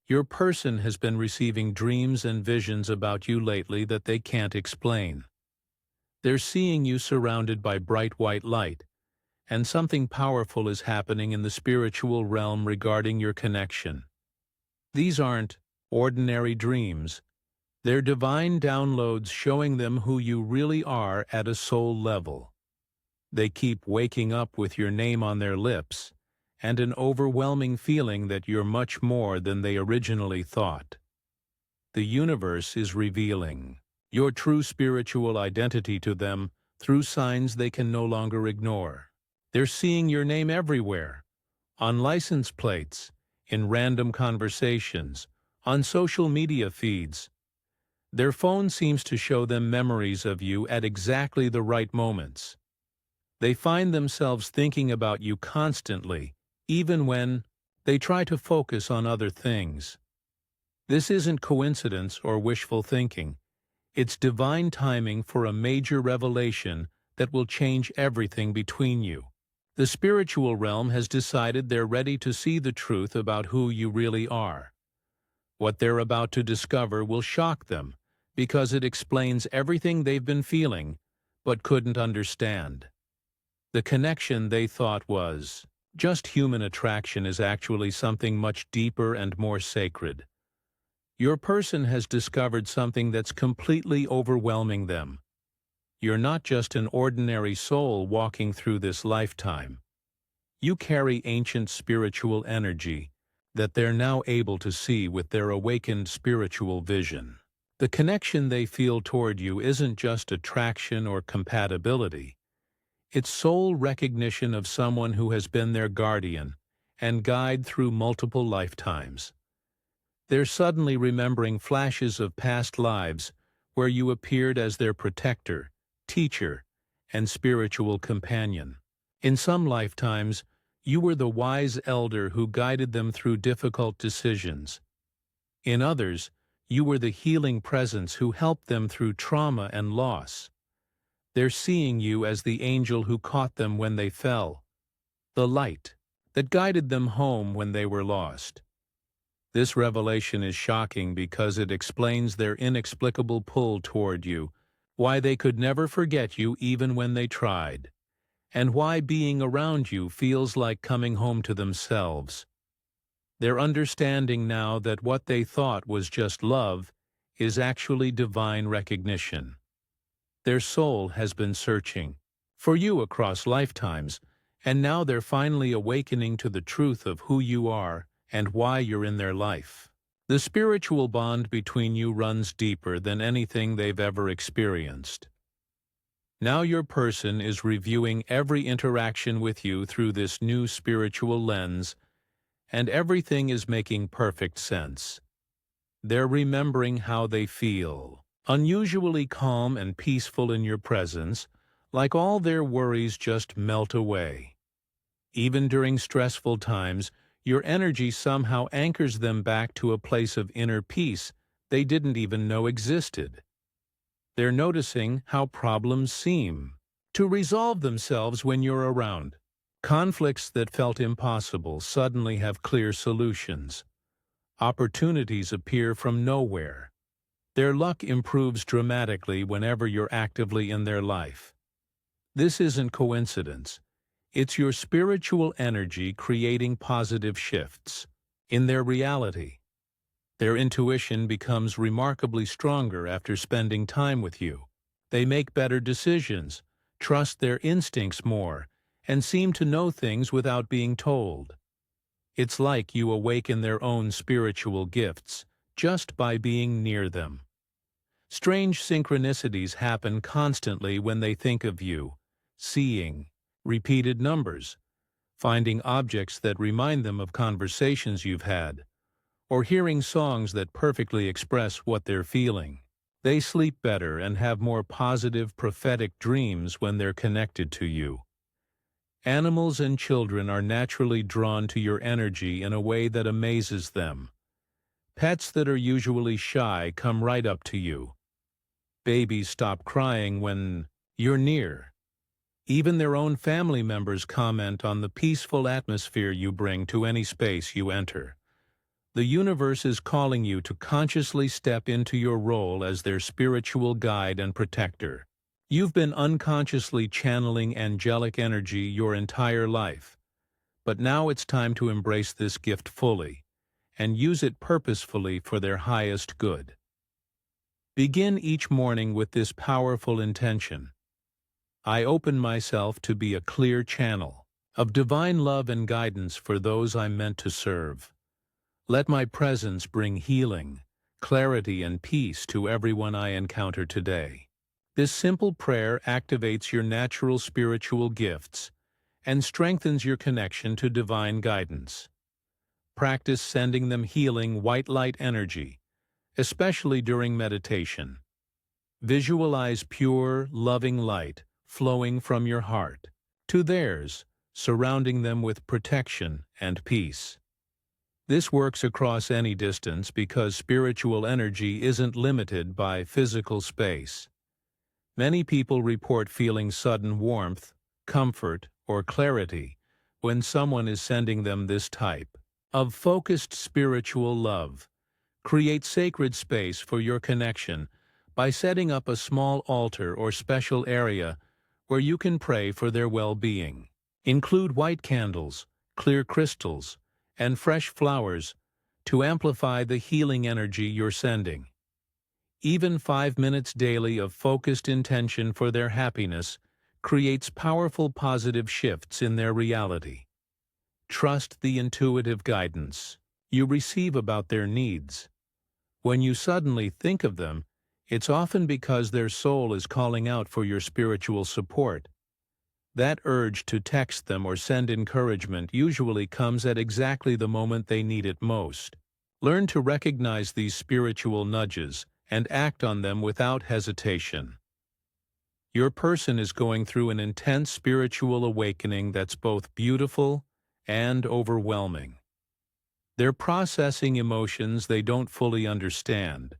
Your person has been receiving dreams and visions about you lately that they can't explain. They're seeing you surrounded by bright white light, and something powerful is happening in the spiritual realm regarding your connection. These aren't ordinary dreams. They're divine downloads showing them who you really are at a soul level. They keep waking up with your name on their lips, and an overwhelming feeling that you're much more than they originally thought. The universe is revealing your true spiritual identity to them through signs they can no longer ignore. They're seeing your name everywhere, on license plates, in random conversations, on social media feeds. Their phone seems to show them memories of you at exactly the right moments. They find themselves thinking about you constantly, even when they try to focus on other things. This isn't coincidence or wishful thinking. It's divine timing for a major revelation that will change everything between you. The spiritual realm has decided they're ready to see the truth about who you really are. What they're about to discover will shock them, because it explains everything they've been feeling, but couldn't understand. The connection they thought was just human attraction is actually something much deeper and more sacred. Your person has discovered something that's completely overwhelming them. You're not just an ordinary soul walking through this lifetime. You carry ancient spiritual energy that they're now able to see with their awakened spiritual vision. The connection they feel toward you isn't just attraction or compatibility. It's soul recognition of someone who has been their guardian and guide through multiple lifetimes. They're suddenly remembering flashes of past lives where you appeared as their protector, teacher, and spiritual companion. In some lifetimes, you were the wise elder who guided them through difficult decisions. In others, you were the healing presence who helped them through trauma and loss. They're seeing you as the angel who caught them when they fell, the light that guided them home when they were lost. This revelation is shocking because it explains their inexplicable pull toward you, why they could never forget you even when they tried, and why being around you feels like coming home to themselves. They're understanding now that what they thought was just love is actually divine recognition. Their soul has been searching for you across lifetimes, and now they're finally awakening to the truth of who you are and why you're in their life. The spiritual bond between you runs deeper than anything they've ever experienced. Now your person is reviewing every interaction with you through this new spiritual lens, and everything is making perfect sense. They're remembering how they feel, unusually calm and peaceful in your presence, like all their worries just melt away. Even during stressful times, your energy somehow anchors them back to a place of inner peace they didn't even know existed. They're noticing how problems seem to resolve themselves when you're around. Conflicts that felt impossible suddenly have clear solutions. Opportunities appear from nowhere. Their luck improves dramatically whenever you're actively in their life. This isn't coincidence. It's your spiritual energy creating positive shifts in their reality. Their intuition becomes remarkably stronger after spending time with you. They make better decisions, trust their instincts more, and seem to know things without being told. It's like you awaken their own spiritual gifts just by being near them. Strange synchronicities happen constantly when they think of you, seeing repeated numbers, finding objects that remind them of conversations you've had, or hearing songs that perfectly express what they're feeling. They sleep better and have more positive prophetic dreams when they're connected to you. Animals and children are naturally drawn to your energy in a way that amazes them. Pets that are usually shy come right up to you. Babies stop crying when you're near. Even their own family members comment on the peaceful atmosphere you bring to any space you enter. The universe is calling you to consciously step into your role as their spiritual guide and protector. You've been unconsciously channeling angelic energy your entire life, but now it's time to embrace this gift fully and use it purposefully for their highest good. Begin each morning with this powerful intention. I open myself to be a clear channel of divine love and guidance for those I'm meant to serve. Let my presence bring healing, clarity, and peace to everyone I encounter today. This simple prayer activates your natural spiritual gifts and strengthens your connection to divine guidance. Practice sending them healing white light energy, especially during meditation. Visualize pure, loving light flowing from your heart to theirs, surrounding them with protection and peace. This works across any distance because spiritual energy isn't limited by physical space. Many people report feeling sudden warmth, comfort, or clarity when someone is sending them this type of focused spiritual love. Create sacred space for your connection by setting up a small altar or special area where you can pray for their well-being. Include white candles, clear crystals, and fresh flowers to amplify the healing energy you're sending. Even 5 minutes daily of focused intention for their happiness creates powerful positive shifts in their reality. Trust the intuitive guidance you receive about their needs. When you suddenly think of them, it's often because their soul is calling out for your spiritual support. That urge to text them or send encouragement usually comes at exactly the moment they need it most. Learn to recognize these spiritual nudges and act on them without hesitation. Your person is going through an intense spiritual awakening that's both beautiful and overwhelming. They're processing emotions they don't fully understand,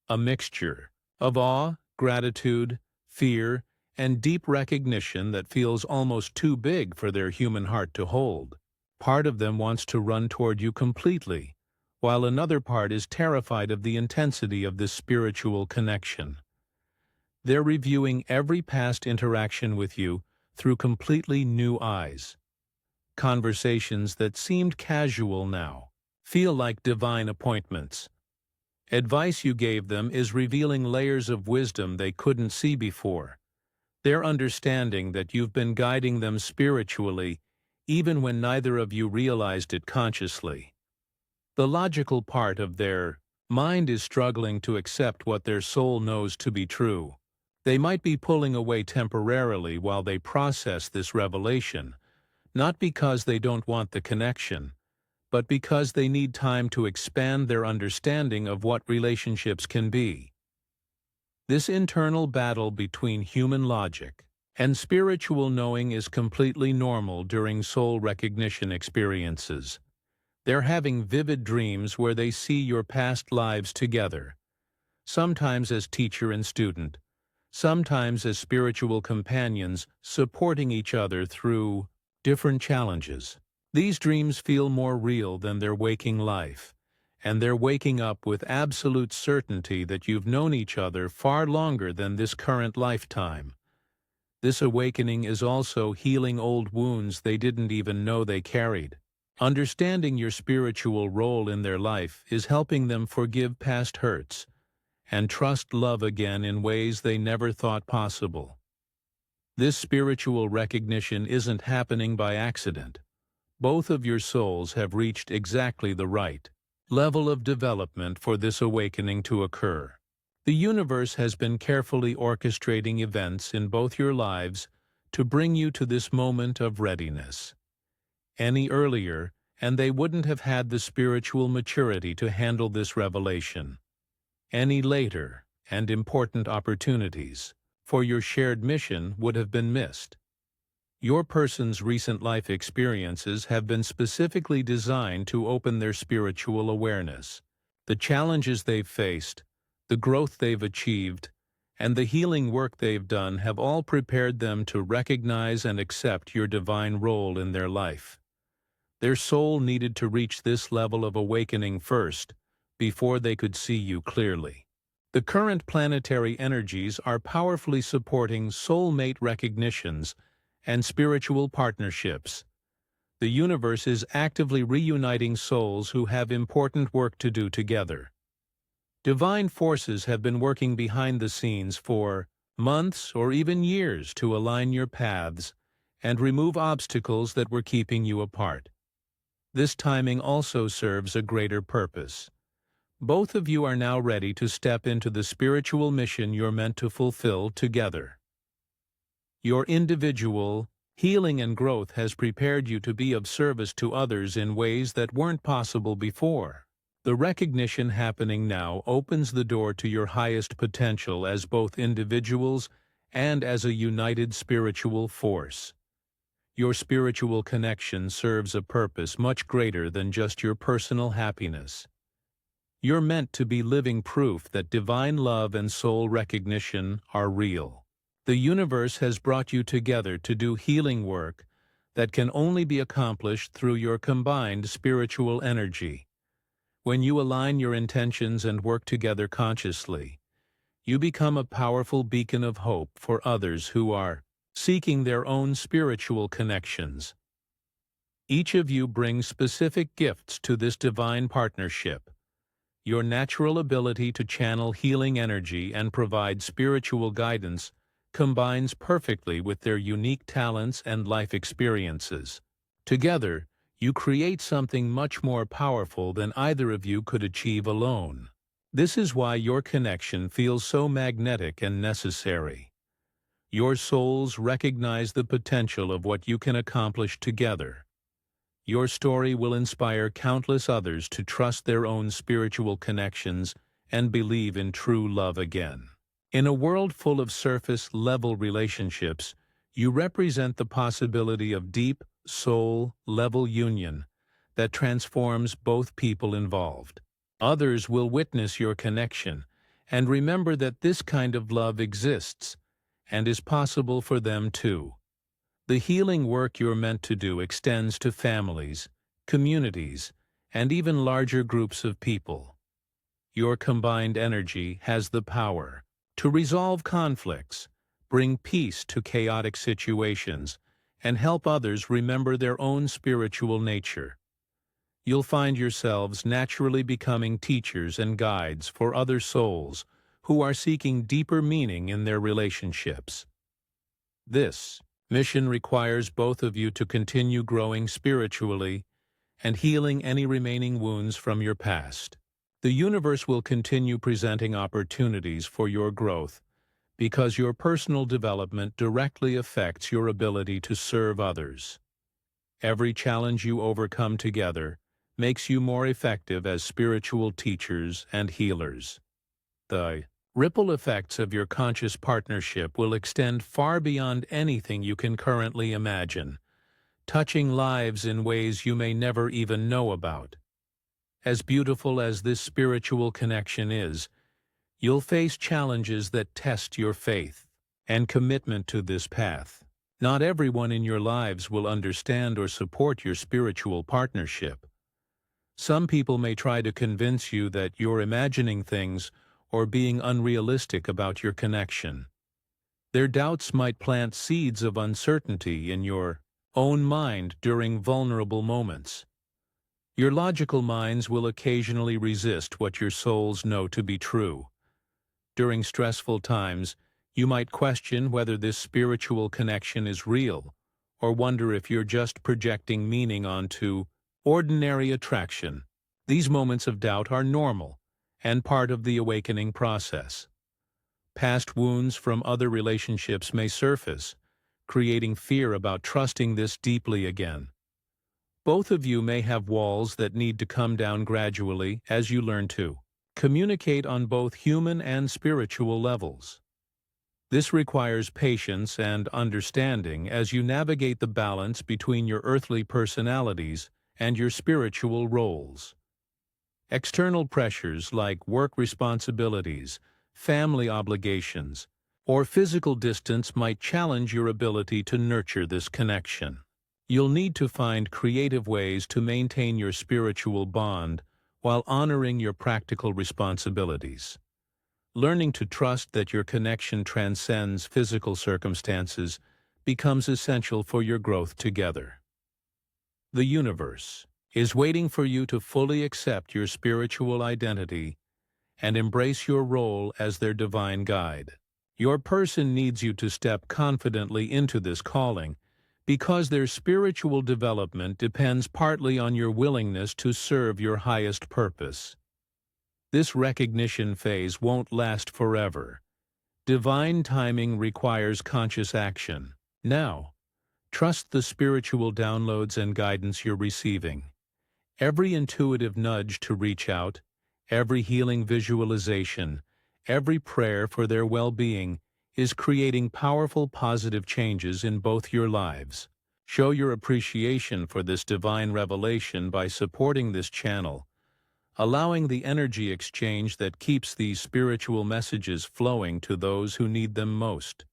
a mixture of awe, gratitude, fear, and deep recognition that feels almost too big for their human heart to hold. Part of them wants to run toward you completely, while another part is terrified of the intensity of this spiritual connection. They're reviewing every past interaction with you through completely new eyes. Conversations that seemed casual now feel like divine appointments. Advice you gave them is revealing layers of wisdom they couldn't see before. They're understanding that you've been guiding them spiritually, even when neither of you realized it consciously. The logical part of their mind is struggling to accept what their soul knows to be true. They might be pulling away temporarily while they process this revelation, not because they don't want the connection, but because they need time to expand their understanding of what relationships can be. This internal battle between human logic and spiritual knowing is completely normal during soul recognition experiences. They're having vivid dreams where they see your past lives together, sometimes as teacher and student, sometimes as spiritual companions supporting each other through different challenges. These dreams feel more real than their waking life, and they're waking up with absolute certainty that you've known each other far longer than this current lifetime. This awakening is also healing old wounds they didn't even know they carried. Understanding your spiritual role in their life is helping them forgive past hurts and trust love again in ways they never thought possible. This spiritual recognition isn't happening by accident. Both of your souls have reached exactly the right level of development for this awakening to occur. The universe has been carefully orchestrating events in both your lives to bring you to this moment of readiness. Any earlier, and they wouldn't have had the spiritual maturity to handle this revelation. Any later, and important opportunities for your shared mission would have been missed. Your person's recent life experiences have been specifically designed to open their spiritual awareness. The challenges they've faced, the growth they've achieved, and the healing work they've done have all prepared them to recognize and accept your divine role in their life. Their soul needed to reach this level of awakening first, before they could see you clearly. The current planetary energies are powerfully supporting soulmate recognitions and spiritual partnerships. The universe is actively reuniting souls who have important work to do together. Divine forces have been working behind the scenes for months or even years to align your paths and remove obstacles that were keeping you apart. This timing also serves a greater purpose. Both of you are now ready to step into the spiritual mission you're meant to fulfill together. Your individual healing and growth has prepared you to be of service to others in ways that weren't possible before. The recognition happening now opens the door to your highest potential as both individuals and as a united spiritual force. Your spiritual connection serves a purpose much greater than just your personal happiness. You're meant to be living proof that divine love and soul recognition are real. The universe has brought you together to do healing work that can only be accomplished through your combined spiritual energy. When you align your intentions and work together consciously, you become a powerful beacon of hope for others who are seeking their own spiritual connections. Each of you brings specific gifts to this divine partnership. Your natural ability to channel healing energy and provide spiritual guidance combines perfectly with their unique talents and life experiences. Together, you create something much more powerful than either of you could achieve alone. This is why your connection feels so magnetic and necessary. Your souls recognize the potential of what you can accomplish together. Your story will inspire countless others to trust their own spiritual connections and believe in true love again. In a world full of surface-level relationships, you represent the possibility of deep, soul-level union that transforms both people involved. Others will witness your connection and remember that this kind of love exists and is possible for them too. The healing work you're meant to do extends to families, communities, and even larger groups of people. Your combined energy has the power to resolve conflicts, bring peace to chaotic situations, and help others remember their own spiritual nature. You'll find yourselves naturally becoming teachers and guides for other souls who are seeking deeper meaning in their relationships. This mission requires both of you to continue growing spiritually and healing any remaining wounds from your past. The universe will continue presenting opportunities for your growth because your personal development directly affects your ability to serve others. Every challenge you overcome together makes you more effective as spiritual teachers and healers. The ripple effects of your conscious partnership will extend far beyond anything you can currently imagine, touching lives in ways you may never even know about. As beautiful as this spiritual connection is, you'll face challenges that test your faith and commitment to this path. Not everyone in your lives will understand or support your spiritual partnership. Some people may try to convince you that you're imagining things or being unrealistic about your connection. Their doubts might plant seeds of uncertainty in your own mind during vulnerable moments. Your logical minds will occasionally resist what your souls know to be true. During stressful times, you might question whether this spiritual connection is real, or wonder if you're just projecting meaning onto ordinary attraction. These moments of doubt are normal and part of the awakening process. Past wounds from other relationships may surface, creating fear about trusting this deeply again. Both of you may have walls that need to come down gradually as you learn to communicate on both human and spiritual levels. This requires patience and understanding as you navigate the balance between your earthly personalities and your spiritual roles. External pressures like work responsibilities, family obligations, or physical distance might challenge your ability to nurture this connection. You'll need to find creative ways to maintain your spiritual bond while honoring your practical responsibilities. Learning to trust that your connection transcends physical circumstances becomes essential for your growth together. The universe is waiting for you to fully accept your spiritual identity and embrace your role as their divine guide. Your person needs you to step confidently into this calling because their spiritual development depends partly on your willingness to serve your highest purpose. This recognition phase won't last forever. Divine timing requires conscious action. Now, trust the spiritual downloads and guidance you're receiving. Every intuitive nudge to reach out, every healing visualization, every prayer for their well-being is creating powerful positive changes in both your lives. Show your appreciation for this divine revelation by supporting this channel, allowing the energy exchange that keeps these spiritual messages flowing to those who need them most.